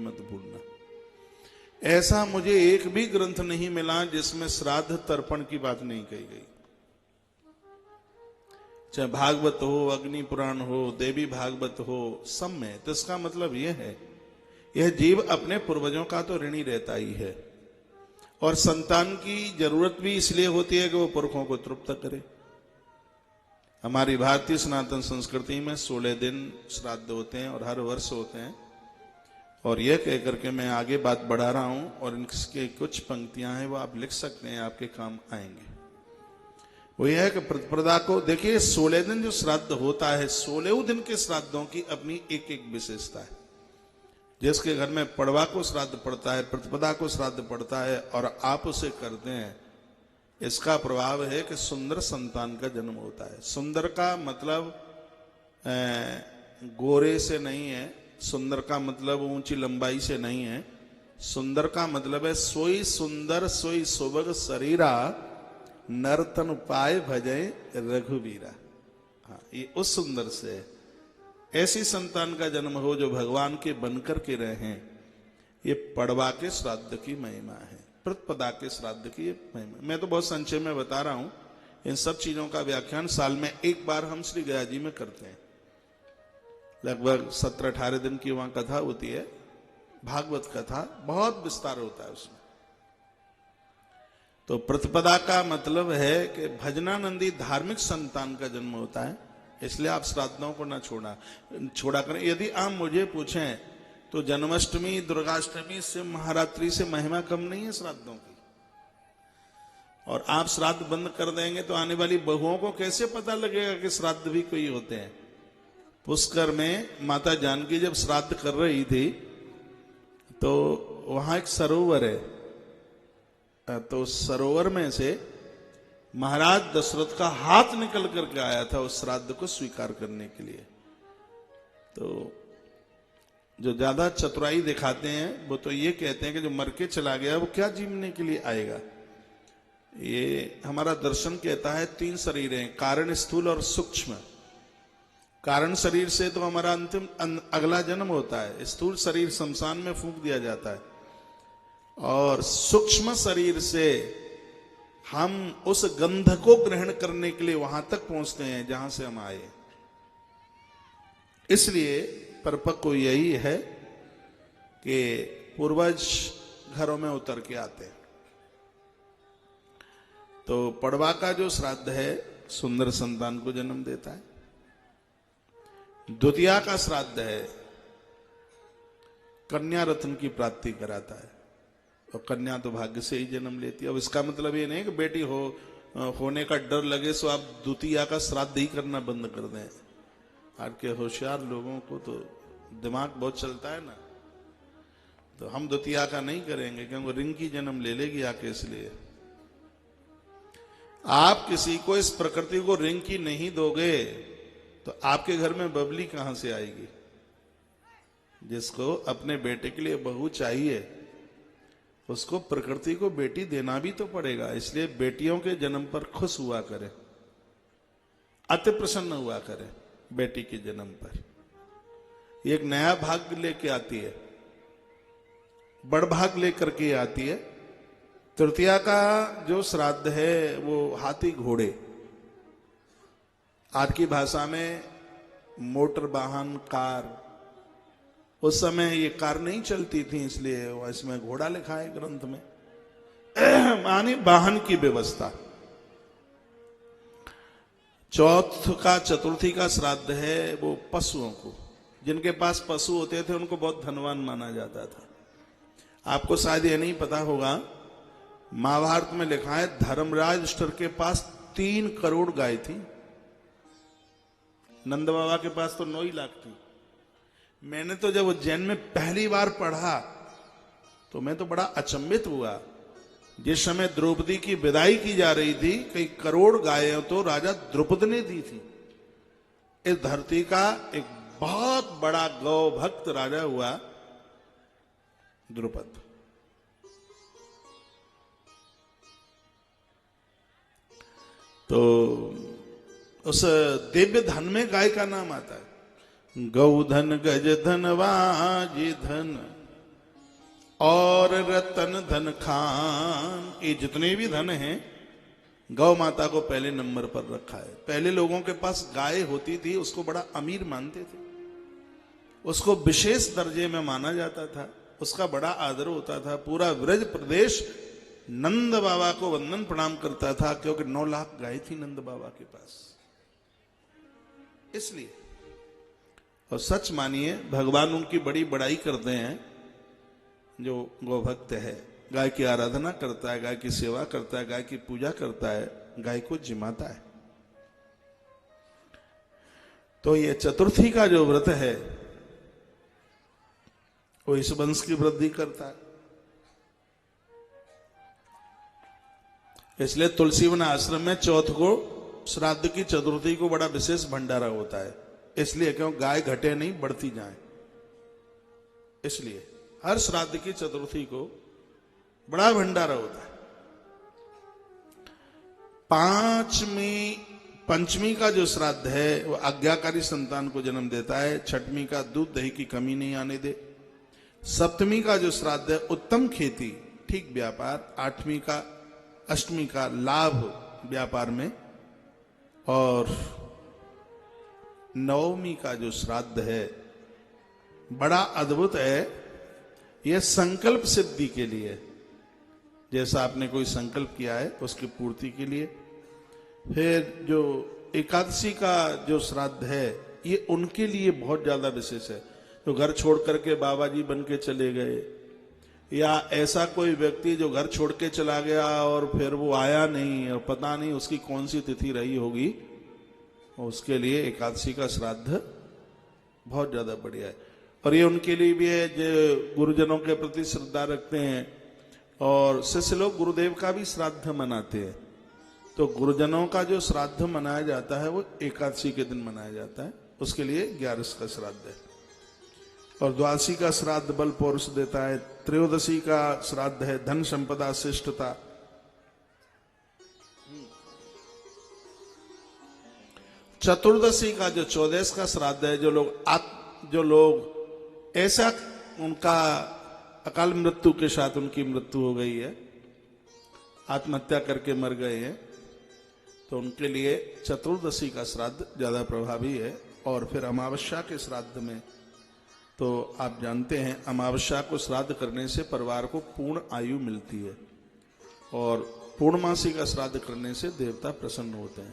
मत भूलना। ऐसा मुझे एक भी ग्रंथ नहीं मिला जिसमें श्राद्ध तर्पण की बात नहीं कही गई। चाहे भागवत हो, अग्नि पुराण हो, देवी भागवत हो, सब में। तो इसका मतलब यह है, यह जीव अपने पूर्वजों का तो ऋणी रहता ही है, और संतान की जरूरत भी इसलिए होती है कि वो पुरखों को तृप्त करे। हमारी भारतीय सनातन संस्कृति में 16 दिन श्राद्ध होते हैं और हर वर्ष होते हैं। और यह कहकर के मैं आगे बात बढ़ा रहा हूं, और इनके कुछ पंक्तियां हैं वो आप लिख सकते हैं, आपके काम आएंगे। वो यह है कि प्रतिपदा को देखिए, 16 दिन जो श्राद्ध होता है, 16 दिन के श्राद्धों की अपनी एक एक विशेषता है। जिसके घर में पड़वा को श्राद्ध पड़ता है, प्रतिपदा को श्राद्ध पड़ता है, और आप उसे करते हैं, इसका प्रभाव है कि सुंदर संतान का जन्म होता है। सुंदर का मतलब गोरे से नहीं है, सुंदर का मतलब ऊंची लंबाई से नहीं है। सुंदर का मतलब है सोई सुंदर सोई सुभग शरीरा, नर्तन पाए भजे रघुवीरा। हाँ, ये उस सुंदर से ऐसी संतान का जन्म हो जो भगवान के बनकर के रहे। ये पड़वा के श्राद्ध की महिमा है, प्रतिपदा के श्राद्ध की महिमा। मैं तो बहुत संक्षेप में बता रहा हूं। इन सब चीजों का व्याख्यान साल में एक बार हम श्री गया जी में करते हैं। लगभग 17-18 दिन की वहां कथा होती है, भागवत कथा, बहुत विस्तार होता है उसमें। तो प्रतिपदा का मतलब है कि भजनानंदी धार्मिक संतान का जन्म होता है, इसलिए आप श्राद्धों को ना छोड़ा करें। यदि आप मुझे पूछें तो जन्माष्टमी, दुर्गाष्टमी से, महारात्रि से महिमा कम नहीं है श्राद्धों की। और आप श्राद्ध बंद कर देंगे तो आने वाली बहुओं को कैसे पता लगेगा कि श्राद्ध भी कोई होते हैं। पुष्कर में माता जानकी जब श्राद्ध कर रही थी तो वहां एक सरोवर है, तो सरोवर में से महाराज दशरथ का हाथ निकल करके आया था उस श्राद्ध को स्वीकार करने के लिए। तो जो ज्यादा चतुराई दिखाते हैं वो तो ये कहते हैं कि जो मर के चला गया वो क्या जीवने के लिए आएगा। ये हमारा दर्शन कहता है 3 शरीर हैं, कारण, स्थूल और सूक्ष्म। कारण शरीर से तो हमारा अंतिम अगला जन्म होता है, स्थूल शरीर शमशान में फूंक दिया जाता है, और सूक्ष्म शरीर से हम उस गंध को ग्रहण करने के लिए वहां तक पहुंचते हैं जहां से हम आए। इसलिए परिपक्व यही है कि पूर्वज घरों में उतर के आते हैं। तो पड़वा का जो श्राद्ध है सुंदर संतान को जन्म देता है। द्वितीया का श्राद्ध है कन्या रत्न की प्राप्ति कराता है, और कन्या तो भाग्य से ही जन्म लेती है। अब इसका मतलब ये नहीं कि बेटी होने का डर लगे सो आप द्वितीया का श्राद्ध ही करना बंद कर दें। आज के होशियार लोगों को तो दिमाग बहुत चलता है ना, तो हम द्वितीया का नहीं करेंगे क्योंकि रिंग की जन्म ले लेगी आके। इसलिए आप किसी को इस प्रकृति को रिंग की नहीं दोगे तो आपके घर में बबली कहां से आएगी। जिसको अपने बेटे के लिए बहू चाहिए उसको प्रकृति को बेटी देना भी तो पड़ेगा। इसलिए बेटियों के जन्म पर खुश हुआ करे, अति प्रसन्न हुआ करे बेटी के जन्म पर। एक नया भाग लेके आती है, बड़ भाग लेकर के आती है। तृतीया का जो श्राद्ध है वो हाथी घोड़े, आज की भाषा में मोटर वाहन कार। उस समय ये कार नहीं चलती थी इसलिए इसमें घोड़ा लिखा है ग्रंथ में, माने वाहन की व्यवस्था। चतुर्थी का श्राद्ध है वो पशुओं को, जिनके पास पशु होते थे उनको बहुत धनवान माना जाता था। आपको शायद ये नहीं पता होगा, महाभारत में लिखा है धर्मराज युधिष्ठिर के पास 3 करोड़ गाय थी। नंद बाबा के पास तो 9 लाख थी। मैंने तो जब उज्जैन में पहली बार पढ़ा तो मैं तो बड़ा अचंभित हुआ। जिस समय द्रौपदी की विदाई की जा रही थी, कई करोड़ गायें तो राजा द्रुपद ने दी थी। इस धरती का एक बहुत बड़ा गौ भक्त राजा हुआ द्रुपद। तो उस दिव्य धन में गाय का नाम आता है। गौ धन, गज धन, वाजी धन, और रतन धन खान, ये जितने भी धन हैं गौ माता को पहले नंबर पर रखा है। पहले लोगों के पास गाय होती थी, उसको बड़ा अमीर मानते थे, उसको विशेष दर्जे में माना जाता था, उसका बड़ा आदर होता था। पूरा ब्रज प्रदेश नंद बाबा को वंदन प्रणाम करता था, क्योंकि 9 लाख गाय थी नंद बाबा के पास, इसलिए। और सच मानिए भगवान उनकी बड़ी बड़ाई करते हैं, जो गौभक्त है, गाय की आराधना करता है, गाय की सेवा करता है, गाय की पूजा करता है, गाय को जिमाता है। तो ये चतुर्थी का जो व्रत है वो इस वंश की वृद्धि करता है। इसलिए तुलसीवन आश्रम में चौथ को, श्राद्ध की चतुर्थी को बड़ा विशेष भंडारा होता है, इसलिए क्यों गाय घटे नहीं बढ़ती जाए, इसलिए हर श्राद्ध की चतुर्थी को बड़ा भंडारा होता है। पंचमी का जो श्राद्ध है वो आज्ञाकारी संतान को जन्म देता है। छठवीं का दूध दही की कमी नहीं आने दे। सप्तमी का जो श्राद्ध है उत्तम खेती ठीक व्यापार। अष्टमी का लाभ व्यापार में। और नवमी का जो श्राद्ध है बड़ा अद्भुत है, यह संकल्प सिद्धि के लिए, जैसा आपने कोई संकल्प किया है उसकी पूर्ति के लिए। फिर जो एकादशी का जो श्राद्ध है ये उनके लिए बहुत ज्यादा विशेष है, जो घर छोड़ करके बाबा जी बन के चले गए, या ऐसा कोई व्यक्ति जो घर छोड़ के चला गया और फिर वो आया नहीं और पता नहीं उसकी कौन सी तिथि रही होगी, उसके लिए एकादशी का श्राद्ध बहुत ज्यादा बढ़िया है। और ये उनके लिए भी है जो गुरुजनों के प्रति श्रद्धा रखते हैं, और शिष्य लोग गुरुदेव का भी श्राद्ध मनाते हैं। तो गुरुजनों का जो श्राद्ध मनाया जाता है वो एकादशी के दिन मनाया जाता है, उसके लिए 11 का श्राद्ध है। और द्वादशी का श्राद्ध बल पौरुष देता है। त्रयोदशी का श्राद्ध है धन संपदा श्रेष्ठता। चतुर्दशी का जो 14 का श्राद्ध है, जो लोग ऐसा उनका अकाल मृत्यु के साथ उनकी मृत्यु हो गई है, आत्महत्या करके मर गए हैं, तो उनके लिए चतुर्दशी का श्राद्ध ज्यादा प्रभावी है। और फिर अमावस्या के श्राद्ध में तो आप जानते हैं अमावस्या को श्राद्ध करने से परिवार को पूर्ण आयु मिलती है, और पूर्णमासी का श्राद्ध करने से देवता प्रसन्न होते हैं।